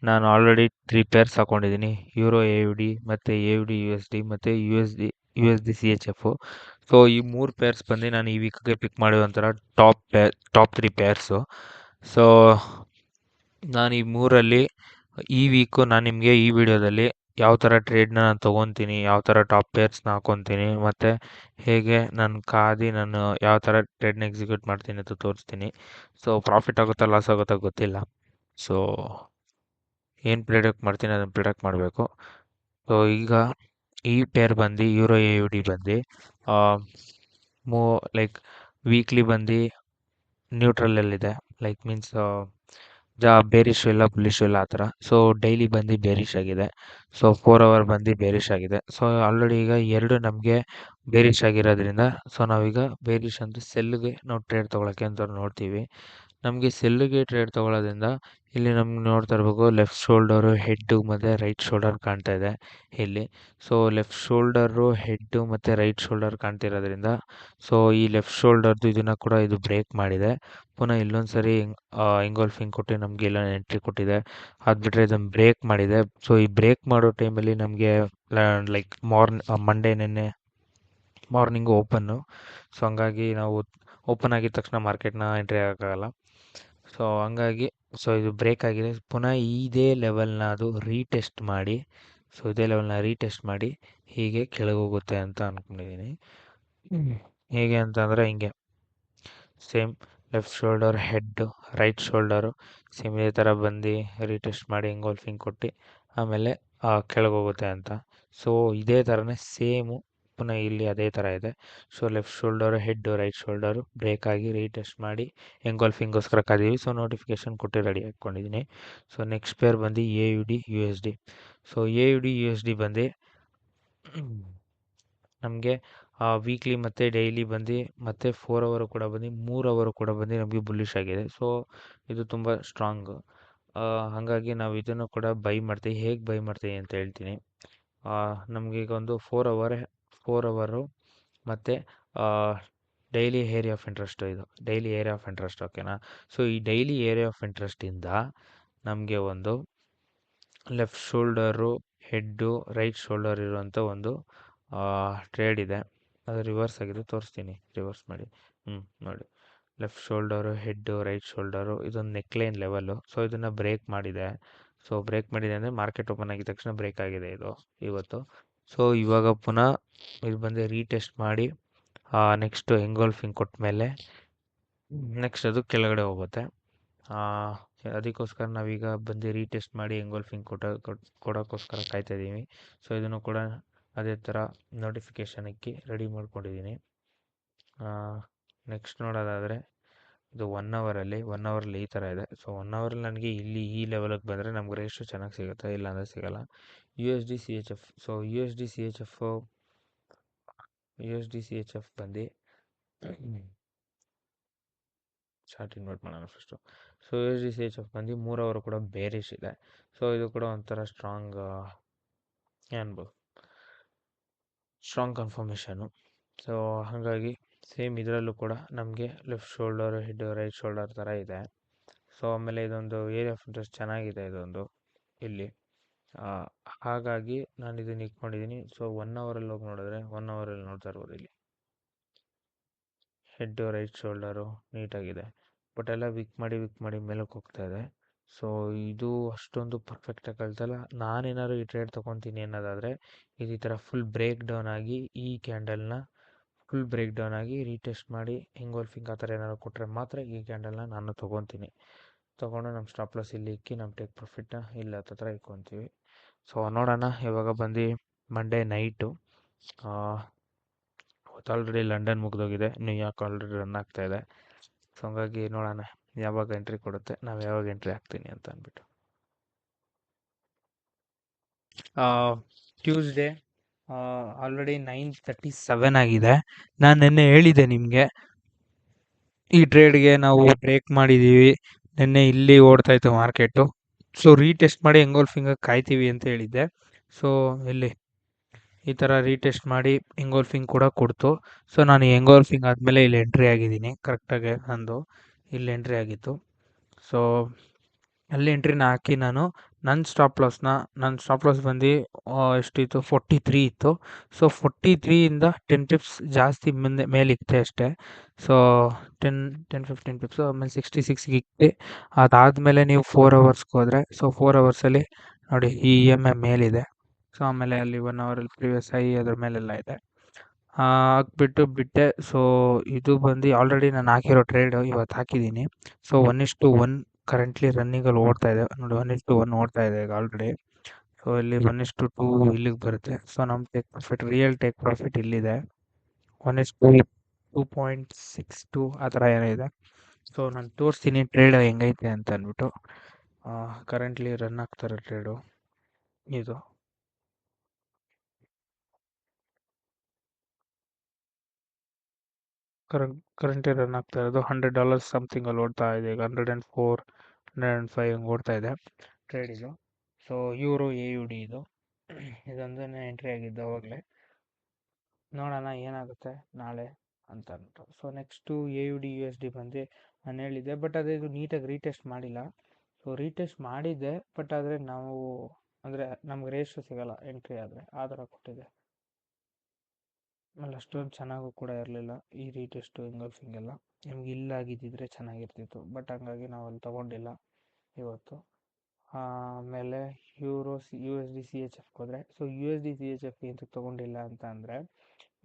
ನಾನು already 3 pairs ಹಾಕೊಂಡಿದ್ದೀನಿ. Euro A U D ಮತ್ತು A U D U S D ಮತ್ತು U S D C H F. So ಈ 3 pairs ಬಂದು ನಾನು ಈ ವೀಕ್ಗೆ ಪಿಕ್ ಮಾಡಿರೋ ಟಾಪ್ 3 ಪೇರ್ಸು. ಸೊ ನಾನು ಈ ಮೂರಲ್ಲಿ ಈ ವೀಕು ನಾನು ನಿಮಗೆ ಈ ವಿಡಿಯೋದಲ್ಲಿ ಯಾವ ಥರ ಟ್ರೇಡ್ನ ನಾನು ತೊಗೊತೀನಿ, ಯಾವ ಥರ ಟಾಪ್ ಪೇರ್ಸ್ನ ಹಾಕೊತೀನಿ, ಮತ್ತು ಹೇಗೆ ನಾನು ಯಾವ ಥರ ಟ್ರೇಡ್ನ ಎಕ್ಸಿಕ್ಯೂಟ್ ಮಾಡ್ತೀನಿ ಅಂತ ತೋರಿಸ್ತೀನಿ. ಸೊ ಪ್ರಾಫಿಟ್ ಆಗುತ್ತಾ ಲಾಸ್ ಆಗುತ್ತಾ ಗೊತ್ತಿಲ್ಲ. ಸೊ ಏನು ಪ್ರಿಡಿಕ್ಟ್ ಮಾಡ್ತೀನಿ ಅದನ್ನು ಪ್ರಿಡಿಕ್ಟ್ ಮಾಡಬೇಕು. ಸೊ ಈಗ ಈ ಪೇರ್ ಬಂದು ಯೂರೋ ಎ ಯು ಡಿ ಬಂದು ಮೂ ಲೈಕ್ ವೀಕ್ಲಿ ಬಂದು ನ್ಯೂಟ್ರಲಲ್ಲಿದೆ. ಲೈಕ್ ಮೀನ್ಸ್ ಬೇರಿಶು ಇಲ್ಲ ಬುಲ್ಲಿಶು ಇಲ್ಲ ಆ ಥರ. ಸೊ ಡೈಲಿ ಬಂದು ಬೇರಿಶ್ ಆಗಿದೆ. ಸೊ 4 ಅವರ್ ಬಂದು ಬೇರಿಶ್ ಆಗಿದೆ. ಸೊ ಆಲ್ರೆಡಿ ಈಗ ಎರಡು ನಮಗೆ ಬೇರಿಶ್ ಆಗಿರೋದ್ರಿಂದ ಸೊ ನಾವೀಗ ಬೇರಿಶ್ ಅಂತ ಸೆಲ್ಗೆ ನಾವು ಟ್ರೇಡ್ ತೊಗೊಳಕ್ಕೆ ಅಂತ ನೋಡ್ತೀವಿ. ನಮಗೆ ಸೆಲ್ಗೆ ಟ್ರೇಡ್ ತೊಗೊಳೋದ್ರಿಂದ ಇಲ್ಲಿ ನಮ್ಗೆ ನೋಡ್ತಾ ಇರಬೇಕು ಲೆಫ್ಟ್ ಶೋಲ್ಡರು, ಹೆಡ್ಡು ಮತ್ತು ರೈಟ್ ಶೋಲ್ಡರ್ ಕಾಣ್ತಾ ಇದೆ ಇಲ್ಲಿ. ಸೊ ಲೆಫ್ಟ್ ಶೋಲ್ಡರು, ಹೆಡ್ಡು ಮತ್ತು ರೈಟ್ ಶೋಲ್ಡರ್ ಕಾಣ್ತಿರೋದ್ರಿಂದ ಸೊ ಈ ಲೆಫ್ಟ್ ಶೋಲ್ಡರ್ದು ಇದನ್ನು ಕೂಡ ಇದು ಬ್ರೇಕ್ ಮಾಡಿದೆ. ಪುನಃ ಇಲ್ಲೊಂದು ಸರಿ ಎಂಗೋಲ್ಫಿಂಗ್ ಕೊಟ್ಟು ನಮಗೆ ಎಲ್ಲ ಎಂಟ್ರಿ ಕೊಟ್ಟಿದೆ. ಅದು ಬಿಟ್ಟರೆ ಇದನ್ನು ಬ್ರೇಕ್ ಮಾಡಿದೆ. ಸೊ ಈ ಬ್ರೇಕ್ ಮಾಡೋ ಟೈಮಲ್ಲಿ ನಮಗೆ ಲೈಕ್ ಮಂಡೇ ನೆನ್ನೆ ಮಾರ್ನಿಂಗು ಓಪನ್ನು. ಸೊ ಹಂಗಾಗಿ ನಾವು ಓಪನ್ ಆಗಿದ ತಕ್ಷಣ ಮಾರ್ಕೆಟ್ನ ಎಂಟ್ರಿ ಆಗೋಕ್ಕಾಗಲ್ಲ. ಸೊ ಹಂಗಾಗಿ ಸೊ ಇದು ಬ್ರೇಕ್ ಆಗಿದೆ. ಪುನಃ ಇದೇ ಲೆವೆಲ್ನ ಅದು ರೀಟೆಸ್ಟ್ ಮಾಡಿ ಹೀಗೆ ಕೆಳಗೆ ಹೋಗುತ್ತೆ ಅಂತ ಅಂದ್ಕೊಂಡಿದ್ದೀನಿ. ಹೇಗೆ ಅಂತಂದರೆ ಹಿಂಗೆ same left shoulder, head, right shoulder same ಇದೇ ಥರ ಬಂದು ರೀಟೆಸ್ಟ್ ಮಾಡಿ ಎಂಗೋಲ್ಫಿಂಗ್ ಕೊಟ್ಟು ಆಮೇಲೆ ಕೆಳಗೆ ಹೋಗುತ್ತೆ ಅಂತ. ಸೊ ಇದೇ ಥರನೇ ಸೇಮು ಪುನಃ ಇಲ್ಲಿ ಅದೇ ಥರ ಇದೆ. So left shoulder, head, right shoulder break ಆಗಿ ರೀಟೆಸ್ಟ್ ಮಾಡಿ ಎಂಗೋಲ್ಫಿಂಗೋಸ್ಕರ ಕಾದೀವಿ. ಸೊ ನೋಟಿಫಿಕೇಷನ್ ಕೊಟ್ಟು ರೆಡಿ ಹಾಕ್ಕೊಂಡಿದ್ದೀನಿ. ಸೊ ನೆಕ್ಸ್ಟ್ ಪೇರ್ ಬಂದು A U D U S D. So A U D U S D ಬಂದು ನಮಗೆ ವೀಕ್ಲಿ ಮತ್ತು ಡೈಲಿ ಬಂದು ಮತ್ತು 4 ಅವರು ಕೂಡ ಬಂದು 3 ಅವರು ಕೂಡ ಬಂದು ನಮಗೆ ಬುಲ್ಲಿಶ್ ಆಗಿದೆ. ಸೊ ಇದು ತುಂಬ ಸ್ಟ್ರಾಂಗು. ಹಾಗಾಗಿ ನಾವು ಇದನ್ನು ಕೂಡ ಬೈ ಮಾಡ್ತೀವಿ. ಹೇಗೆ ಬೈ ಮಾಡ್ತೀವಿ ಅಂತ ಹೇಳ್ತೀನಿ. ನಮಗೀಗ ಒಂದು 4 ಅವರು ಮತ್ತು ಡೈಲಿ ಏರಿಯಾ ಆಫ್ ಇಂಟ್ರೆಸ್ಟು ಇದು ಡೈಲಿ ಏರಿಯಾ ಆಫ್ ಇಂಟ್ರೆಸ್ಟ್, ಓಕೆನಾ. ಸೊ ಈ ಡೈಲಿ ಏರಿಯಾ ಆಫ್ ಇಂಟ್ರೆಸ್ಟಿಂದ ನಮಗೆ ಒಂದು left shoulder, head, right shoulder ಇರುವಂಥ ಒಂದು ಟ್ರೇಡ್ ಇದೆ. ಅದು ರಿವರ್ಸ್ ಆಗಿದೆ, ತೋರಿಸ್ತೀನಿ ರಿವರ್ಸ್ ಮಾಡಿ. ನೋಡಿ, left shoulder, head, right shoulder ಇದೊಂದು ನೆಕ್ಲೈನ್ ಲೆವೆಲ್ಲು. ಸೊ ಇದನ್ನು ಬ್ರೇಕ್ ಮಾಡಿದೆ. ಸೊ ಬ್ರೇಕ್ ಮಾಡಿದೆ ಅಂದರೆ ಮಾರ್ಕೆಟ್ ಓಪನ್ ಆಗಿದ ತಕ್ಷಣ ಬ್ರೇಕ್ ಆಗಿದೆ ಇದು ಇವತ್ತು. ಸೊ ಇವಾಗ ಪುನಃ ಇದು ಬಂದು ರೀಟೆಸ್ಟ್ ಮಾಡಿ ನೆಕ್ಸ್ಟು ಎಂಗೋಲ್ಫಿಂಗ್ ಕೊಟ್ಟ ಮೇಲೆ ನೆಕ್ಸ್ಟ್ ಅದು ಕೆಳಗಡೆ ಹೋಗುತ್ತೆ. ಅದಕ್ಕೋಸ್ಕರ ನಾವೀಗ ಬಂದು ರೀಟೆಸ್ಟ್ ಮಾಡಿ ಎಂಗೋಲ್ಫಿಂಗ್ ಕೊಡೋಕ್ಕೋಸ್ಕರ ಕಾಯ್ತಾಯಿದ್ದೀವಿ. ಸೊ ಇದನ್ನು ಕೂಡ ಅದೇ ಥರ ನೋಟಿಫಿಕೇಷನ್ ಇಕ್ಕಿ ರೆಡಿ ಮಾಡ್ಕೊಂಡಿದ್ದೀನಿ. ನೆಕ್ಸ್ಟ್ ನೋಡೋದಾದರೆ ಇದು 1 ಅವರಲ್ಲಿ ಈ ಥರ ಇದೆ. ಸೊ 1 ಅವರಲ್ಲಿ ನನಗೆ ಇಲ್ಲಿ ಈ ಲೆವೆಲಿಗೆ ಬಂದರೆ ನಮ್ಗೆ ರೇಷು ಚೆನ್ನಾಗಿ ಸಿಗುತ್ತೆ, ಇಲ್ಲಾಂದರೆ ಸಿಗೋಲ್ಲ. U S D C H F. So U S D C H F ಬಂದು ಚಾರ್ಟ್ ಇನ್ವರ್ಟ್ ಮಾಡೋಣ first. So U S D C H F ಬಂದು 3 ಅವರು ಕೂಡ ಬೇರಿಶ್ ಇದೆ. ಸೊ ಇದು ಕೂಡ ಒಂಥರ ಸ್ಟ್ರಾಂಗ್ ಕನ್ಫರ್ಮೇಷನು. ಸೊ ಹಾಗಾಗಿ ಸೇಮ್ ಇದರಲ್ಲೂ ಕೂಡ ನಮಗೆ left shoulder, head, right shoulder ಥರ ಇದೆ. ಸೊ ಆಮೇಲೆ ಇದೊಂದು ಏರಿಯಾ ಆಫ್ ಇಂಟ್ರೆಸ್ಟ್ ಚೆನ್ನಾಗಿದೆ ಇದೊಂದು ಇಲ್ಲಿ. ಹಾಗಾಗಿ ನಾನು ಇದನ್ನು ಇಟ್ಕೊಂಡಿದ್ದೀನಿ. ಸೊ 1 ಅವರಲ್ಲಿ ಹೋಗಿ ನೋಡಿದ್ರೆ 1 ಅವರಲ್ಲಿ ನೋಡ್ತಾ ಇರ್ಬೋದು ಇಲ್ಲಿ ಹೆಡ್ಡು, ರೈಟ್ ಶೋಲ್ಡರು ನೀಟಾಗಿದೆ. ಬಟ್ ಎಲ್ಲ ವಿಕ್ ಮಾಡಿ ಮೇಲಕ್ಕೆ ಹೋಗ್ತಾ ಇದೆ. ಸೊ ಇದು ಅಷ್ಟೊಂದು ಪರ್ಫೆಕ್ಟಾಗಿ ಕಳ್ತಲ್ಲ. ನಾನೇನಾದ್ರು ಈ ಟ್ರೇಡ್ ತೊಗೊತೀನಿ ಅನ್ನೋದಾದರೆ ಇದು ಈ ಥರ ಫುಲ್ ಬ್ರೇಕ್ ಡೌನ್ ಆಗಿ ಈ ಕ್ಯಾಂಡಲ್ನ ಫುಲ್ ಬ್ರೇಕ್ ಡೌನ್ ಆಗಿ ರೀಟೆಸ್ಟ್ ಮಾಡಿ ಎಂಗೋಲ್ಫಿಂಗ್ ಆ ಥರ ಏನಾದ್ರು ಕೊಟ್ಟರೆ ಮಾತ್ರ ಈ ಕ್ಯಾಂಡಲ್ನ ನಾನು ತೊಗೊತೀನಿ. ತೊಗೊಂಡು ನಮ್ಮ ಸ್ಟಾಪ್ ಲಾಸ್ ಇಲ್ಲಿ ಇಕ್ಕಿ ನಮ್ಮ ಟೇಕ್ ಪ್ರಾಫಿಟ್ನ ಇಲ್ಲಿ ಹತ್ರ ಇಟ್ಕೊತೀವಿ. ಸೊ ನೋಡೋಣ. ಇವಾಗ ಬಂದು ಮಂಡೇ ನೈಟು ಆಲ್ರೆಡಿ ಲಂಡನ್ ಮುಗಿದೋಗಿದೆ, ನ್ಯೂಯಾರ್ಕ್ ಆಲ್ರೆಡಿ ರನ್ ಆಗ್ತಾಯಿದೆ. ಸೊ ಹಂಗಾಗಿ ನೋಡೋಣ ಯಾವಾಗ ಎಂಟ್ರಿ ಕೊಡುತ್ತೆ, ನಾವು ಯಾವಾಗ ಎಂಟ್ರಿ ಆಗ್ತೀನಿ ಅಂತ ಅಂದ್ಬಿಟ್ಟು. ಟ್ಯೂಸ್ಡೇ ಆಲ್ರೆಡಿ 9:37 ಆಗಿದೆ. ನಾನು ನಿನ್ನೆ ಹೇಳಿದ್ದೆ ನಿಮಗೆ ಈ ಟ್ರೇಡ್ಗೆ ನಾವು ಬ್ರೇಕ್ ಮಾಡಿದ್ದೀವಿ, ನಿನ್ನೆ ಇಲ್ಲಿ ಓಡ್ತಾಯಿತ್ತು ಮಾರ್ಕೆಟು. ಸೊ ರೀಟೆಸ್ಟ್ ಮಾಡಿ ಎಂಗೋಲ್ಫಿಂಗಾಗಿ ಕಾಯ್ತೀವಿ ಅಂತ ಹೇಳಿದ್ದೆ. ಸೊ ಇಲ್ಲಿ ಈ ಥರ ರೀಟೆಸ್ಟ್ ಮಾಡಿ ಎಂಗೋಲ್ಫಿಂಗ್ ಕೂಡ ಕೊಡ್ತು. ಸೊ ನಾನು ಎಂಗೋಲ್ಫಿಂಗ್ ಆದಮೇಲೆ ಇಲ್ಲಿ ಎಂಟ್ರಿ ಆಗಿದ್ದೀನಿ. ಕರೆಕ್ಟಾಗಿ ನಂದು ಇಲ್ಲಿ ಎಂಟ್ರಿ ಆಗಿತ್ತು. ಸೊ ಅಲ್ಲಿ ಎಂಟ್ರಿನ ಹಾಕಿ ನನ್ನ ಸ್ಟಾಪ್ ಲಾಸ್ ಬಂದು ಎಷ್ಟಿತ್ತು 43 ಇತ್ತು. ಸೊ 43ಇಂದ 10 ಪಿಪ್ಸ್ ಜಾಸ್ತಿ ಮೇಲಿತ್ತೆ ಅಷ್ಟೇ. ಸೊ 10-15 ಪಿಪ್ಸು ಆಮೇಲೆ 66ಗೆ ಇಕ್ಕಿ ಅದಾದಮೇಲೆ ನೀವು 4 ಅವರ್ಸ್ಗೆ ಹೋದರೆ ಸೊ 4 ಅವರ್ಸಲ್ಲಿ ನೋಡಿ ಈ EMI ಮೇಲಿದೆ. ಸೊ ಆಮೇಲೆ ಅಲ್ಲಿ 1 ಅವರಲ್ಲಿ ಪ್ರಿವಿಯಸ್ ಹೈ ಅದ್ರ ಮೇಲೆಲ್ಲ ಇದೆ. ಹಾಕ್ಬಿಟ್ಟು ಬಿಟ್ಟೆ. ಸೊ ಇದು ಬಂದು ಆಲ್ರೆಡಿ ನಾನು ಹಾಕಿರೋ ಟ್ರೇಡು ಇವತ್ತು ಹಾಕಿದ್ದೀನಿ. ಸೊ 1:1 ಕರೆಂಟ್ಲಿ ರನ್ನಿಂಗಲ್ಲಿ ಓಡ್ತಾ ಇದೆ ನೋಡಿ. 1:1 ಓಡ್ತಾ ಇದೆ ಈಗ ಆಲ್ರೆಡಿ. ಸೊ ಇಲ್ಲಿ 1:2 ಇಲ್ಲಿಗೆ ಬರುತ್ತೆ. ಸೊ ನಮ್ಮ ರಿಯಲ್ ಟೇಕ್ ಪ್ರಾಫಿಟ್ ಇಲ್ಲಿದೆ 1:2.62 ಆ ಥರ ಏನೋ ಇದೆ. ಸೊ ನಾನು ತೋರಿಸ್ತೀನಿ ಟ್ರೇಡ್ ಹೆಂಗೈತೆ ಅಂತ ಅಂದ್ಬಿಟ್ಟು. ಕರೆಂಟ್ಲಿ ರನ್ ಆಗ್ತಾರೆ ಟ್ರೇಡು ಇದು. ಕರೆಂಟ್ಲಿ ರನ್ ಆಗ್ತಾ ಇರೋದು $100 ಸಮಥಿಂಗ್ ಅಲ್ಲಿ ಓಡ್ತಾ ಇದೆ ಈಗ. 104 105 ಹಂಗೆ ಓಡ್ತಾ ಇದೆ ಟ್ರೇಡ್ ಇದು. ಸೊ ಯೂರೋ AUD ಇದು ಇದೊಂದನ್ನೇ ಎಂಟ್ರಿ ಆಗಿದ್ದು ಅವಾಗಲೇ. ನೋಡೋಣ ಏನಾಗುತ್ತೆ ನಾಳೆ ಅಂತ ಅಂದ್ಬಿಟ್ಟು. ಸೊ ನೆಕ್ಸ್ಟು AUD USD ಬಂದು ನಾನು ಹೇಳಿದ್ದೆ, ಬಟ್ ಅದೇ ಇದು ನೀಟಾಗಿ ರೀಟೆಸ್ಟ್ ಮಾಡಿಲ್ಲ. ಸೊ ರೀಟೆಸ್ಟ್ ಮಾಡಿದ್ದೆ, ಬಟ್ ಆದರೆ ಅಂದರೆ ನಮ್ಗೆ ರೇಷು ಸಿಗೋಲ್ಲ ಎಂಟ್ರಿ ಆದರೆ, ಆ ಥರ ಕೊಟ್ಟಿದೆ. ಆಮೇಲೆ ಅಷ್ಟೊಂದು ಚೆನ್ನಾಗೂ ಕೂಡ ಇರಲಿಲ್ಲ ಈ ರೀಟೆಸ್ಟು ಹಿಂಗೆಲ್ಲ. ನಿಮ್ಗೆ ಇಲ್ಲಾಗಿದ್ದಿದ್ರೆ ಚೆನ್ನಾಗಿರ್ತಿತ್ತು, ಬಟ್ ಹಂಗಾಗಿ ನಾವು ಅಲ್ಲಿ ತೊಗೊಂಡಿಲ್ಲ ಇವತ್ತು. ಆಮೇಲೆ USD CHF ಹೋದರೆ, ಸೊ USD CHF ಎಂತಕ್ಕೆ ತೊಗೊಂಡಿಲ್ಲ ಅಂತ ಅಂದರೆ,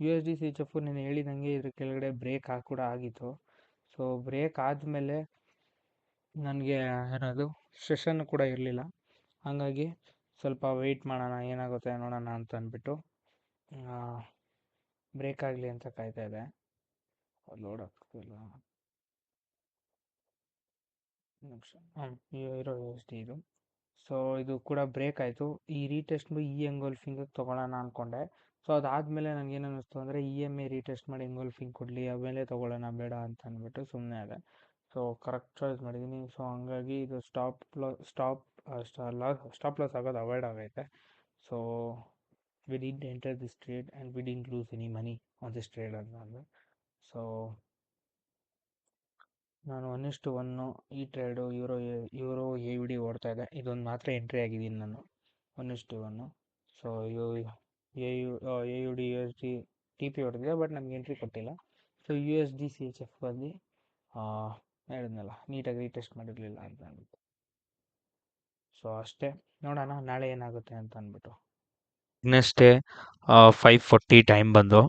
USD CHF ನಾನು ಹೇಳಿದಂಗೆ ಇದ್ರ ಕೆಳಗಡೆ ಬ್ರೇಕ್ ಕೂಡ ಆಗಿತ್ತು. ಸೊ ಬ್ರೇಕ್ ಆದಮೇಲೆ ನನಗೆ ಏನದು ಸೆಷನ್ ಕೂಡ ಇರಲಿಲ್ಲ. ಹಾಗಾಗಿ ಸ್ವಲ್ಪ ವೆಯ್ಟ್ ಮಾಡೋಣ ಏನಾಗುತ್ತೆ ನೋಡೋಣ ಅಂತ ಅಂದ್ಬಿಟ್ಟು ಬ್ರೇಕ್ ಆಗಲಿ ಅಂತ ಕಾಯ್ತಾ ಇದೆ. ಲೋಡ್ ಆಗ್ತಿಲ್ಲ ನಿಮಿಷ. ಇರೋ USD ಇದು. ಸೊ ಇದು ಕೂಡ ಬ್ರೇಕ್ ಆಯಿತು. ಈ ರೀಟೆಸ್ಟ್ ಎಂಗೋಲ್ಫಿಂಗಿಗೆ ತೊಗೊಳ್ಳೋಣ ಅಂದ್ಕೊಂಡೆ. ಸೊ ಅದಾದಮೇಲೆ ನನಗೇನು ಅನ್ನಿಸ್ತು ಅಂದರೆ EMI ರೀಟೆಸ್ಟ್ ಮಾಡಿ ಎಂಗೋಲ್ಫಿಂಗ್ ಕೊಡಲಿ, ಆಮೇಲೆ ತೊಗೊಳ್ಳೋಣ ಬೇಡ ಅಂತ ಅಂದ್ಬಿಟ್ಟು ಸುಮ್ಮನೆ ಅದೇ. ಸೊ ಕರೆಕ್ಟ್ ಚಾಯ್ಸ್ ಮಾಡಿದ್ದೀನಿ. ಸೊ ಹಂಗಾಗಿ ಇದು ಸ್ಟಾಪ್ ಲಾಸ್ ಆಗೋದು ಅವಾಯ್ಡ್ ಆಗೈತೆ. So we did enter this trade and we didn't lose any money on this trade ಅಂತ ಅಂದರೆ. ಸೊ ನಾನು 1:1 ಈ ಟ್ರೇಡು ಯೂರೋ AUD ಓಡ್ತಾ ಇದೆ. ಇದೊಂದು ಮಾತ್ರ ಎಂಟ್ರಿ ಆಗಿದ್ದೀನಿ ನಾನು 1:1. ಸೊ AUD USD TP ಹೊಡೆದಿದೆ, ಬಟ್ ನಮ್ಗೆ ಎಂಟ್ರಿ ಕೊಟ್ಟಿಲ್ಲ. ಸೊ USD CHF ಬಂದು ಹೇಳಿದ್ನಲ್ಲ ನೀಟಾಗಿ ರೀಟೆಸ್ಟ್ ಮಾಡಿರಲಿಲ್ಲ ಅಂತ ಅಂದ್ಬಿಟ್ಟು. ಸೊ ಅಷ್ಟೇ, ನೋಡೋಣ ನಾಳೆ ಏನಾಗುತ್ತೆ ಅಂತ ಅಂದ್ಬಿಟ್ಟು. ನೆಕ್ಸ್ಟ್ 5:40 ಟೈಮ್ ಬಂದು.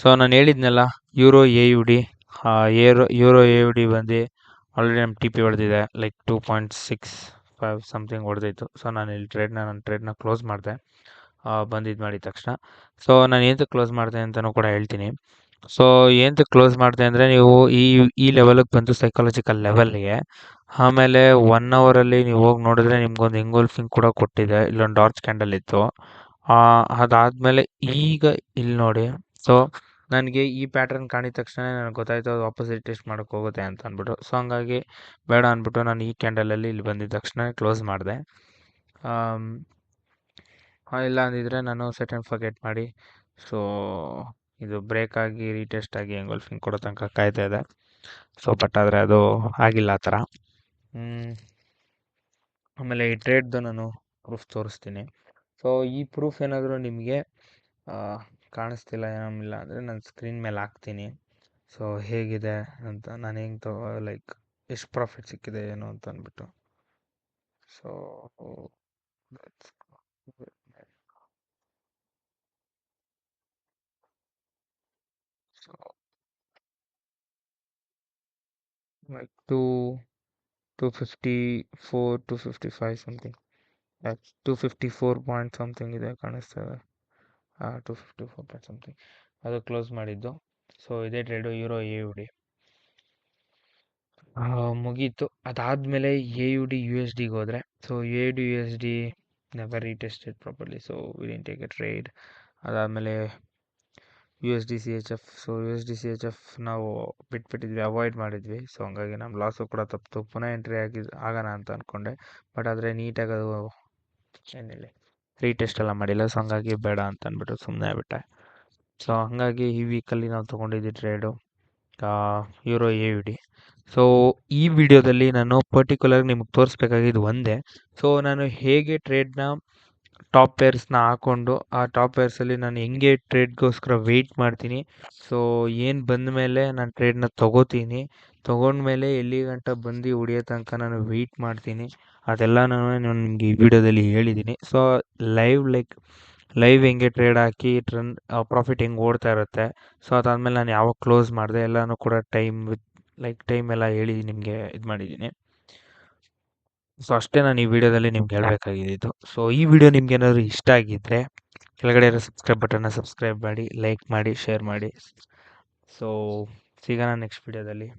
ಸೊ ನಾನು ಹೇಳಿದ್ನಲ್ಲ ಯೂರೋ AUD ಬಂದು ಆಲ್ರೆಡಿ ನಮ್ಮ TP ಹೊಡೆದಿದೆ, ಲೈಕ್ 2.65 ಸಮಥಿಂಗ್ ಹೊಡೆದಿತ್ತು. ಸೊ ನಾನು ಇಲ್ಲಿ ಟ್ರೇಡ್ನ ಕ್ಲೋಸ್ ಮಾಡಿದೆ ಬಂದಿದ್ದು ಮಾಡಿದ ತಕ್ಷಣ. ಸೊ ನಾನು ಏನಕ್ಕೆ ಕ್ಲೋಸ್ ಮಾಡಿದೆ ಅಂತಲೂ ಕೂಡ ಹೇಳ್ತೀನಿ. ಸೊ ಏನಕ್ಕೆ ಕ್ಲೋಸ್ ಮಾಡಿದೆ ಅಂದರೆ, ನೀವು ಈ ಲೆವೆಲಿಗೆ ಬಂದು ಸೈಕಾಲಜಿಕಲ್ ಲೆವೆಲ್ಗೆ, ಆಮೇಲೆ 1 ಅವರಲ್ಲಿ ನೀವು ಹೋಗಿ ನೋಡಿದ್ರೆ ನಿಮ್ಗೊಂದು ಎಂಗೋಲ್ಫಿಂಗ್ ಕೂಡ ಕೊಟ್ಟಿದೆ, ಇಲ್ಲೊಂದು ಡಾರ್ಚ್ ಕ್ಯಾಂಡಲ್ ಇತ್ತು. ಅದಾದಮೇಲೆ ಈಗ ಇಲ್ಲಿ ನೋಡಿ. ಸೊ ನನಗೆ ಈ ಪ್ಯಾಟ್ರನ್ ಕಾಣಿದ ತಕ್ಷಣ ನನಗೆ ಗೊತ್ತಾಯ್ತು ಅದು ವಾಪಸ್ ಟೆಸ್ಟ್ ಮಾಡೋಕ್ಕೆ ಹೋಗುತ್ತೆ ಅಂತ ಅಂದ್ಬಿಟ್ಟು. ಸೊ ಹಂಗಾಗಿ ಬೇಡ ಅಂದ್ಬಿಟ್ಟು ನಾನು ಈ ಕ್ಯಾಂಡಲಲ್ಲಿ ಇಲ್ಲಿ ಬಂದಿದ್ದ ತಕ್ಷಣ ಕ್ಲೋಸ್ ಮಾಡಿದೆ. ಇಲ್ಲ ಅಂದಿದ್ರೆ ನಾನು ಸೆಟ್ ಆ್ಯಂಡ್ ಫರ್ಗೆಟ್ ಮಾಡಿ ಸೊ ಇದು ಬ್ರೇಕ್ ಆಗಿ ರೀಟೆಸ್ಟ್ ಆಗಿ ಎಂಗೋಲ್ಫಿಂಗ್ ಕೊಡೋ ತನಕ ಕಾಯ್ತಾ ಇದೆ. ಸೊ ಬಟ್ ಆದರೆ ಅದು ಆಗಿಲ್ಲ ಆ ಥರ. ಆಮೇಲೆ ಈ ಟ್ರೇಡ್ದು ನಾನು ಪ್ರೂಫ್ ತೋರಿಸ್ತೀನಿ. ಸೊ ಈ ಪ್ರೂಫ್ ಏನಾದರೂ ನಿಮಗೆ ಕಾಣಿಸ್ತಿಲ್ಲ ಏನಿಲ್ಲ ಅಂದರೆ ನಾನು ಸ್ಕ್ರೀನ್ ಮೇಲೆ ಹಾಕ್ತೀನಿ. ಸೊ ಹೇಗಿದೆ ಅಂತ, ನಾನು ಹೆಂಗೆ ಲೈಕ್ ಎಷ್ಟು ಪ್ರಾಫಿಟ್ ಸಿಕ್ಕಿದೆ ಏನು ಅಂತ ಅಂದ್ಬಿಟ್ಟು. So so like 254 255 something, 254 point something ಇದೆ ಕಾಣಿಸ್ತದೆ. 254 ಪಾಯಿಂಟ್ ಸಮಥಿಂಗ್ ಅದು ಕ್ಲೋಸ್ ಮಾಡಿದ್ದು. ಸೊ ಇದೇ ಟ್ರೇಡು ಯೂರೋ AUD ಮುಗೀತು. ಅದಾದಮೇಲೆ AUD USDಗೆ ಹೋದರೆ, so AUD USD never retested properly, so we didn't take a trade. ಅದಾದಮೇಲೆ USD CHF, so USD CHF ನಾವು ಬಿಟ್ಬಿಟ್ಟಿದ್ವಿ, ಅವಾಯ್ಡ್ ಮಾಡಿದ್ವಿ. ಸೊ ಹಂಗಾಗಿ ನಮ್ಮ ಲಾಸು ಕೂಡ ತಪ್ಪಿತು. ಪುನಃ ಎಂಟ್ರಿ ಆಗೋಣ ಅಂತ ಅಂದ್ಕೊಂಡೆ, ಬಟ್ ಆದರೆ ನೀಟಾಗಿ ಅದು ಏನಿಲ್ಲ ರೀಟೆಸ್ಟ್ ಎಲ್ಲ ಮಾಡಿಲ್ಲ. ಸೊ ಹಂಗಾಗಿ ಬೇಡ ಅಂತ ಅಂದ್ಬಿಟ್ಟು ಸುಮ್ಮನೆ ಆಗ್ಬಿಟ್ಟೆ. ಸೊ ಹಾಗಾಗಿ ಈ ವೀಕಲ್ಲಿ ನಾವು ತೊಗೊಂಡಿದ್ದ trade euro A U D. So ಈ ವಿಡಿಯೋದಲ್ಲಿ ನಾನು ಪರ್ಟಿಕ್ಯುಲರ್ ನಿಮಗೆ ತೋರಿಸ್ಬೇಕಾಗಿದ್ದು ಒಂದೇ. ಸೊ ನಾನು ಹೇಗೆ ಟ್ರೇಡ್ನ ಟಾಪ್ ಪೇರ್ಸ್ನ ಹಾಕ್ಕೊಂಡು ಆ ಟಾಪ್ ಪೇರ್ಸಲ್ಲಿ ನಾನು ಹೆಂಗೆ ಟ್ರೇಡ್ಗೋಸ್ಕರ ವೆಯ್ಟ್ ಮಾಡ್ತೀನಿ. ಸೊ ಏನು ಬಂದ ಮೇಲೆ ನಾನು ಟ್ರೇಡ್ನ ತೊಗೋತೀನಿ, ತೊಗೊಂಡ್ಮೇಲೆ ಎಲ್ಲಿ ಗಂಟ ಬಂದು ಹೊಡಿಯೋ ತನಕ ನಾನು ವೆಯ್ಟ್ ಮಾಡ್ತೀನಿ. ಅದೆಲ್ಲ ನಾನು ನಿಮಗೆ ಈ ವಿಡಿಯೋದಲ್ಲಿ ಹೇಳಿದ್ದೀನಿ. ಸೊ ಲೈವ್ ಹೆಂಗೆ ಟ್ರೇಡ್ ಹಾಕಿ ಪ್ರಾಫಿಟ್ ಹೆಂಗೆ ಓಡ್ತಾ ಇರುತ್ತೆ, ಸೊ ಅದಾದಮೇಲೆ ನಾನು ಯಾವಾಗ ಕ್ಲೋಸ್ ಮಾಡಿದೆ ಎಲ್ಲನೂ ಕೂಡ ಟೈಮ್ ಎಲ್ಲ ಹೇಳಿ ನಿಮಗೆ ಇದು ಮಾಡಿದ್ದೀನಿ. ಸೊ ಅಷ್ಟೇ ನಾನು ಈ ವಿಡಿಯೋದಲ್ಲಿ ನಿಮ್ಗೆ ಹೇಳಬೇಕಾಗಿದ್ದು. ಸೊ ಈ ವಿಡಿಯೋ ನಿಮ್ಗೆ ಏನಾದರೂ ಇಷ್ಟ ಆಗಿದ್ದರೆ ಕೆಳಗಡೆ ಇರೋ ಸಬ್ಸ್ಕ್ರೈಬ್ ಬಟನ್ನ ಸಬ್ಸ್ಕ್ರೈಬ್ ಮಾಡಿ, ಲೈಕ್ ಮಾಡಿ, ಶೇರ್ ಮಾಡಿ. ಸೊ ಸಿಗೋಣ ನೆಕ್ಸ್ಟ್ ವಿಡಿಯೋದಲ್ಲಿ.